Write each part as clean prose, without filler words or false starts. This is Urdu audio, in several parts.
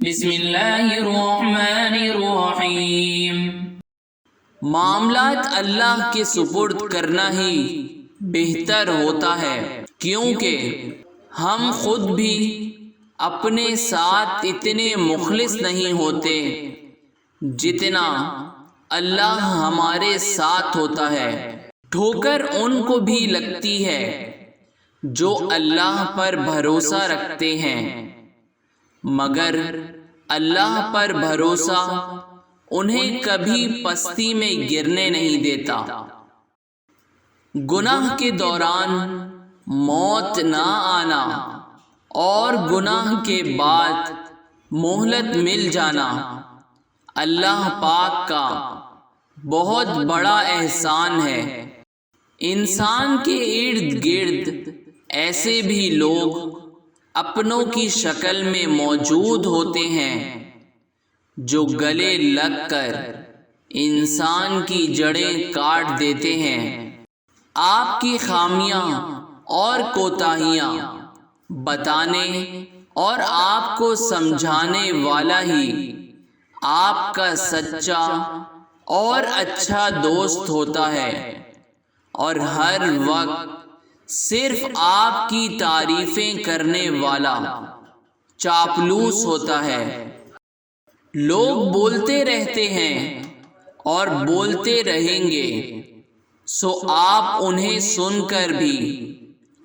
بسم اللہ الرحمن الرحیم۔ معاملات اللہ کے سپرد کرنا ہی بہتر ہوتا ہے، کیونکہ ہم خود بھی اپنے ساتھ اتنے مخلص نہیں ہوتے جتنا اللہ ہمارے ساتھ ہوتا ہے۔ ٹھوکر ان کو بھی لگتی ہے جو اللہ پر بھروسہ رکھتے ہیں، مگر اللہ پر بھروسہ انہیں کبھی پستی میں گرنے نہیں دیتا۔ گناہ کے دوران موت نہ آنا اور گناہ کے بعد مہلت مل جانا اللہ پاک کا بہت بڑا احسان ہے۔ انسان کے ارد گرد ایسے بھی لوگ اپنوں کی شکل میں موجود ہوتے ہیں جو گلے لگ کر انسان کی جڑیں کاٹ دیتے ہیں۔ آپ کی خامیاں اور کوتاہیاں بتانے اور آپ کو سمجھانے والا ہی آپ کا سچا اور اچھا دوست ہوتا ہے، اور ہر وقت صرف آپ کی تعریفیں کرنے والا چاپلوس ہوتا ہے۔ لوگ بولتے رہتے ہیں اور بولتے رہیں گے، سو آپ انہیں سن کر بھی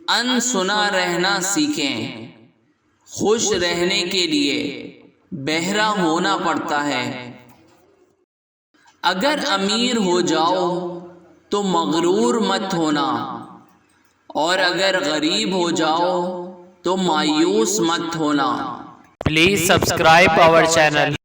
انسنا رہنا سیکھیں۔ خوش رہنے کے لیے بہرا ہونا پڑتا ہے۔ اگر امیر ہو جاؤ تو مغرور مت ہونا، اور اگر غریب ہو جاؤ تو مایوس مت ہونا۔ Please subscribe our channel.